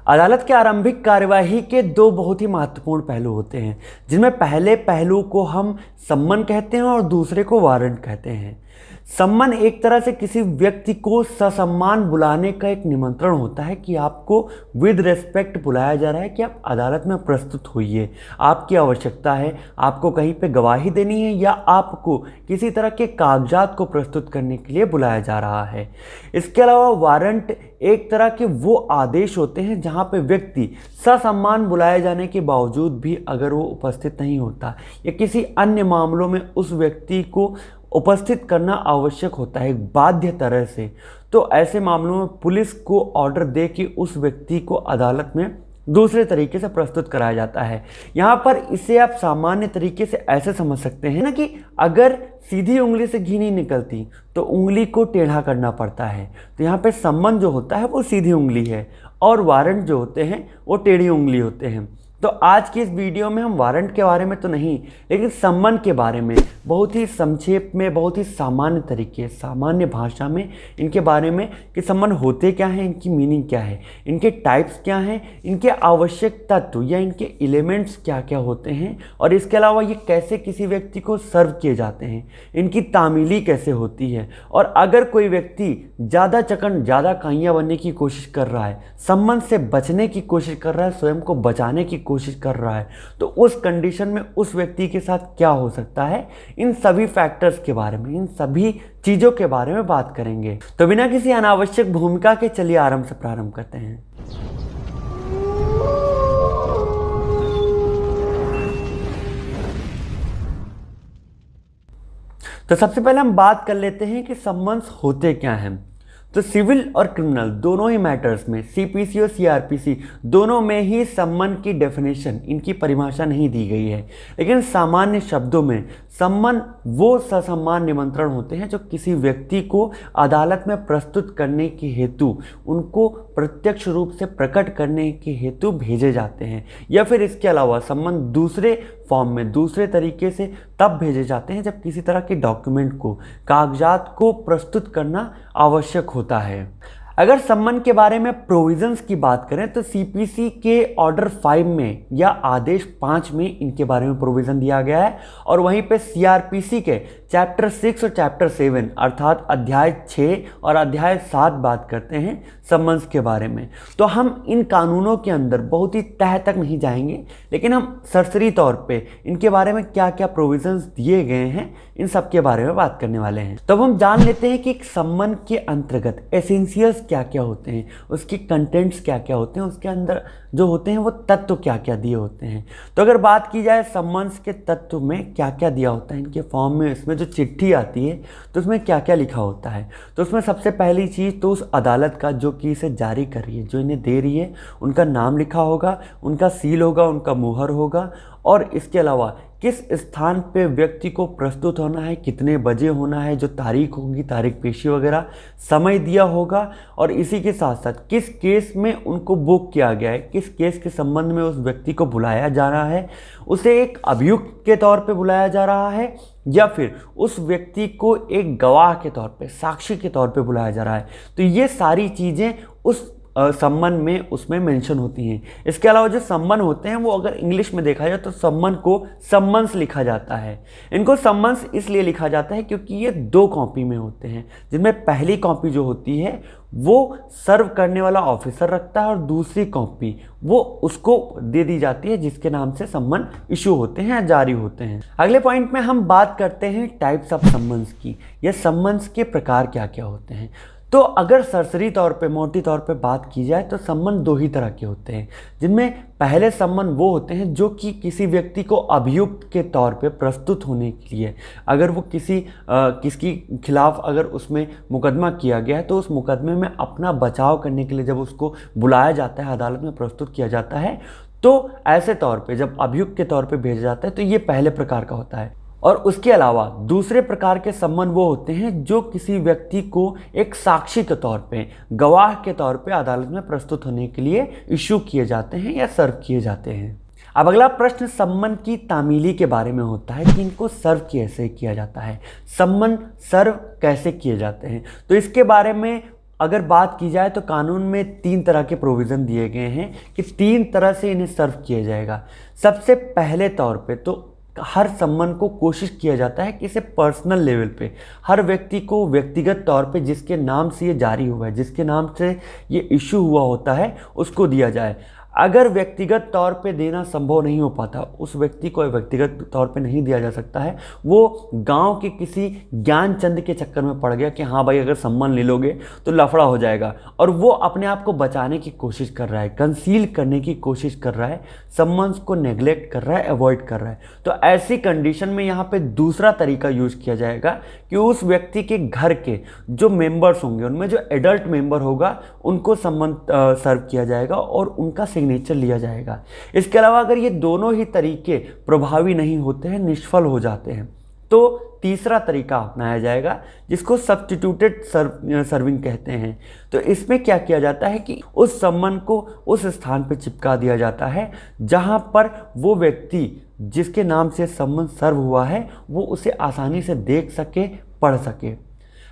अदालत के आरंभिक कार्यवाही के दो बहुत ही महत्वपूर्ण पहलू होते हैं, जिनमें पहले पहलू को हम सम्मन कहते हैं और दूसरे को वारंट कहते हैं। सम्मन एक तरह से किसी व्यक्ति को ससम्मान बुलाने का एक निमंत्रण होता है कि आपको विद रेस्पेक्ट बुलाया जा रहा है कि आप अदालत में प्रस्तुत होइए, आपकी आवश्यकता है, आपको कहीं पे गवाही देनी है या आपको किसी तरह के कागजात को प्रस्तुत करने के लिए बुलाया जा रहा है। इसके अलावा वारंट एक तरह के वो आदेश होते हैं जहाँ पे व्यक्ति ससम्मान बुलाए जाने के बावजूद भी अगर वो उपस्थित नहीं होता या किसी अन्य मामलों में उस व्यक्ति को उपस्थित करना आवश्यक होता है बाध्य तरह से, तो ऐसे मामलों में पुलिस को ऑर्डर दे कि उस व्यक्ति को अदालत में दूसरे तरीके से प्रस्तुत कराया जाता है। यहाँ पर इसे आप सामान्य तरीके से ऐसे समझ सकते हैं ना कि अगर सीधी उंगली से घी नहीं निकलती तो उंगली को टेढ़ा करना पड़ता है। तो यहाँ पे सम्मन जो होता है वो सीधी उंगली है और वारंट जो होते हैं वो टेढ़ी उंगली होते हैं। तो आज की इस वीडियो में हम वारंट के बारे में तो नहीं, लेकिन सम्मन के बारे में बहुत ही संक्षेप में, बहुत ही सामान्य तरीके, सामान्य भाषा में इनके बारे में कि सम्मन होते क्या हैं, इनकी मीनिंग क्या है, इनके टाइप्स क्या हैं, इनके आवश्यक तत्व या इनके एलिमेंट्स क्या क्या होते हैं और इसके अलावा ये कैसे किसी व्यक्ति को सर्व किए जाते हैं, इनकी तामीली कैसे होती है। और अगर कोई व्यक्ति ज़्यादा चकन ज़्यादा काइयाँ बनने की कोशिश कर रहा है, सम्मन से बचने की कोशिश कर रहा है, स्वयं को बचाने की कोशिश कर रहा है, तो उस कंडीशन में उस व्यक्ति के साथ क्या हो सकता है, इन सभी फैक्टर्स के बारे में, इन सभी चीज़ों के बारे में बात करेंगे। तो बिना किसी अनावश्यक भूमिका के चलिए आराम से प्रारंभ करते हैं। तो सबसे पहले हम बात कर लेते हैं कि सम्मन्स होते क्या हैं। तो सिविल और क्रिमिनल दोनों ही मैटर्स में, सीपीसी और सीआरपीसी दोनों में ही सम्मन की डेफिनेशन, इनकी परिभाषा नहीं दी गई है। लेकिन सामान्य शब्दों में सम्मन वो ससम्मान निमंत्रण होते हैं जो किसी व्यक्ति को अदालत में प्रस्तुत करने के हेतु, उनको प्रत्यक्ष रूप से प्रकट करने के हेतु भेजे जाते हैं, या फिर इसके अलावा सम्मन दूसरे फॉर्म में, दूसरे तरीके से तब भेजे जाते हैं जब किसी तरह के डॉक्यूमेंट को, कागजात को प्रस्तुत करना आवश्यक होता है। अगर सम्मन के बारे में प्रोविजंस की बात करें तो सीपीसी के ऑर्डर 5 में या आदेश 5 में इनके बारे में प्रोविज़न दिया गया है और वहीं पे सीआरपीसी के चैप्टर 6 और चैप्टर 7 अर्थात अध्याय 6 और अध्याय 7 बात करते हैं सम्मन्स के बारे में। तो हम इन कानूनों के अंदर बहुत ही तह तक नहीं जाएंगे, लेकिन हम सरसरी तौर पे इनके बारे में क्या क्या प्रोविजंस दिए गए हैं इन सब के बारे में बात करने वाले हैं। तो हम जान लेते हैं कि एक सम्मन के अंतर्गत एसेंशियल्स क्या क्या होते हैं, उसके कंटेंट्स क्या क्या होते हैं, उसके अंदर जो होते हैं वो तत्व क्या क्या दिए होते हैं। तो अगर बात की जाए सम्मन्स के तत्व में क्या क्या दिया होता है, इनके फॉर्म में, इसमें जो चिट्ठी आती है तो उसमें क्या क्या लिखा होता है। तो उसमें सबसे पहली चीज़ तो उस अदालत का जो कि इसे जारी कर रही है, जो इन्हें दे रही है, उनका नाम लिखा होगा, उनका सील होगा, उनका मुहर होगा और इसके अलावा किस स्थान पे व्यक्ति को प्रस्तुत होना है, कितने बजे होना है, जो तारीख होगी, तारीख पेशी वगैरह, समय दिया होगा और इसी के साथ साथ किस केस में उनको बुक किया गया है, किस केस के संबंध में उस व्यक्ति को बुलाया जा रहा है, उसे एक अभियुक्त के तौर पे बुलाया जा रहा है या फिर उस व्यक्ति को एक गवाह के तौर पे, साक्षी के तौर पे बुलाया जा रहा है। तो ये सारी चीज़ें उस सम्मन में उसमें मेंशन होती हैं। इसके अलावा जो सम्मन होते हैं वो अगर इंग्लिश में देखा जाए तो सम्मन को सम्मन्स लिखा जाता है। इनको सम्मन्स इसलिए लिखा जाता है क्योंकि ये 2 कॉपी में होते हैं, जिनमें पहली कॉपी जो होती है वो सर्व करने वाला ऑफिसर रखता है और दूसरी कॉपी वो उसको दे दी जाती है जिसके नाम से सम्मन इशू होते हैं या जारी होते हैं। अगले पॉइंट में हम बात करते हैं टाइप्स ऑफ सम्मन्स की, या सम्मन्स के प्रकार क्या क्या होते हैं। तो अगर सरसरी तौर पे, मोटी तौर पे बात की जाए तो सम्मन 2 ही तरह के होते हैं, जिनमें पहले सम्मन वो होते हैं जो कि किसी व्यक्ति को अभियुक्त के तौर पे प्रस्तुत होने के लिए, अगर वो किसकी खिलाफ अगर उसमें मुकदमा किया गया है तो उस मुकदमे में अपना बचाव करने के लिए जब उसको बुलाया जाता है, अदालत में प्रस्तुत किया जाता है, तो ऐसे तौर पे जब अभियुक्त के तौर पे भेजा जाता है तो ये पहले प्रकार का होता है। और उसके अलावा दूसरे प्रकार के सम्मन वो होते हैं जो किसी व्यक्ति को एक साक्षी के तौर पे, गवाह के तौर पे अदालत में प्रस्तुत होने के लिए इशू किए जाते हैं या सर्व किए जाते हैं। अब अगला प्रश्न सम्मन की तामीली के बारे में होता है कि इनको सर्व कैसे किया जाता है, सम्मन सर्व कैसे किए जाते हैं। तो इसके बारे में अगर बात की जाए तो कानून में 3 तरह के प्रोविज़न दिए गए हैं कि 3 तरह से इन्हें सर्व किया जाएगा। सबसे पहले तौर पे तो हर सम्मन को कोशिश किया जाता है कि इसे पर्सनल लेवल पे हर व्यक्ति को व्यक्तिगत तौर पे जिसके नाम से ये जारी हुआ है, जिसके नाम से ये इशू हुआ होता है, उसको दिया जाए। अगर व्यक्तिगत तौर पे देना संभव नहीं हो पाता, उस व्यक्ति को व्यक्तिगत तौर पे नहीं दिया जा सकता है, वो गांव के किसी ज्ञानचंद के चक्कर में पड़ गया कि हाँ भाई अगर सम्मान ले लोगे तो लफड़ा हो जाएगा, और वो अपने आप को बचाने की कोशिश कर रहा है, कंसील करने की कोशिश कर रहा है, सम्मान को नेग्लेक्ट कर रहा है, अवॉइड कर रहा है। तो ऐसी कंडीशन में यहाँ पे दूसरा तरीका यूज किया जाएगा कि उस व्यक्ति के घर के जो मेंबर्स होंगे, उनमें जो एडल्ट मेंबर होगा, उनको सम्मान सर्व किया जाएगा और उनका सिग्नेचर लिया जाएगा। इसके अलावा अगर ये दोनों ही तरीके प्रभावी नहीं होते हैं, निष्फल हो जाते हैं, तो तीसरा तरीका अपनाया जाएगा जिसको सब्स्टिट्यूटेड सर्विंग कहते हैं। तो इसमें क्या किया जाता है कि उस सम्मन को उस स्थान पर चिपका दिया जाता है जहां पर वो व्यक्ति जिसके नाम से सम्मन सर्व हुआ है वो उसे आसानी से देख सके, पढ़ सके।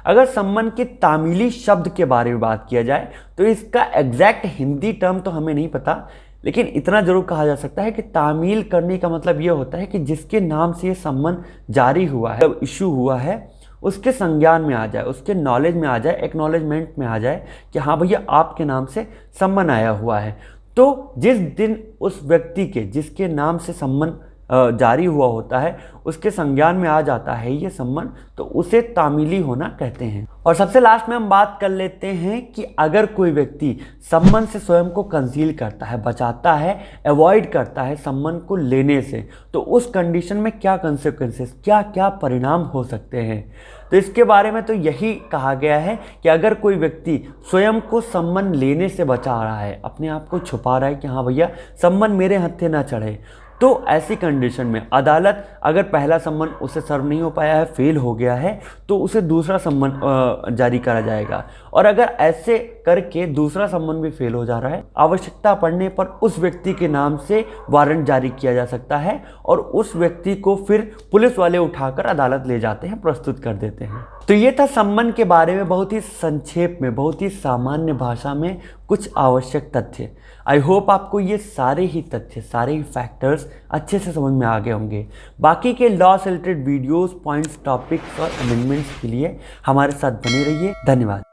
अगर सम्मन के तामिली शब्द के बारे में बात किया जाए तो इसका एग्जैक्ट हिंदी टर्म तो हमें नहीं पता, लेकिन इतना जरूर कहा जा सकता है कि तामील करने का मतलब ये होता है कि जिसके नाम से ये सम्मन जारी हुआ है, इशू हुआ है, उसके संज्ञान में आ जाए, उसके नॉलेज में आ जाए, एक्नॉलेजमेंट में आ जाए कि हाँ भैया आपके नाम से सम्मन आया हुआ है। तो जिस दिन उस व्यक्ति के जिसके नाम से सम्मन जारी हुआ होता है उसके संज्ञान में आ जाता है ये सम्मन, तो उसे तामीली होना कहते हैं। और सबसे लास्ट में हम बात कर लेते हैं कि अगर कोई व्यक्ति सम्मन से स्वयं को कंसील करता है, बचाता है, अवॉइड करता है सम्मन को लेने से, तो उस कंडीशन में क्या कंसिक्वेंसेस, क्या क्या परिणाम हो सकते हैं। तो इसके बारे में तो यही कहा गया है कि अगर कोई व्यक्ति स्वयं को सम्मन लेने से बचा रहा है, अपने आप को छुपा रहा है कि हाँ भैया सम्मन मेरे हत्थे ना चढ़े, तो ऐसी कंडीशन में अदालत अगर पहला सम्मन उसे सर्व नहीं हो पाया है, फेल हो गया है, तो उसे दूसरा सम्मन जारी करा जाएगा। और अगर ऐसे करके दूसरा सम्मन भी फेल हो जा रहा है, आवश्यकता पड़ने पर उस व्यक्ति के नाम से वारंट जारी किया जा सकता है और उस व्यक्ति को फिर पुलिस वाले उठाकर अदालत ले जाते हैं, प्रस्तुत कर देते हैं। तो ये था सम्मन के बारे में बहुत ही संक्षेप में, बहुत ही सामान्य भाषा में कुछ आवश्यक तथ्य। आई होप आपको ये सारे ही तथ्य, सारे ही फैक्टर्स अच्छे से समझ में आ गए होंगे। बाकी के लॉ से रिलेटेड वीडियोस, पॉइंट्स, टॉपिक्स और अमेंडमेंट्स के लिए हमारे साथ बने रहिए। धन्यवाद।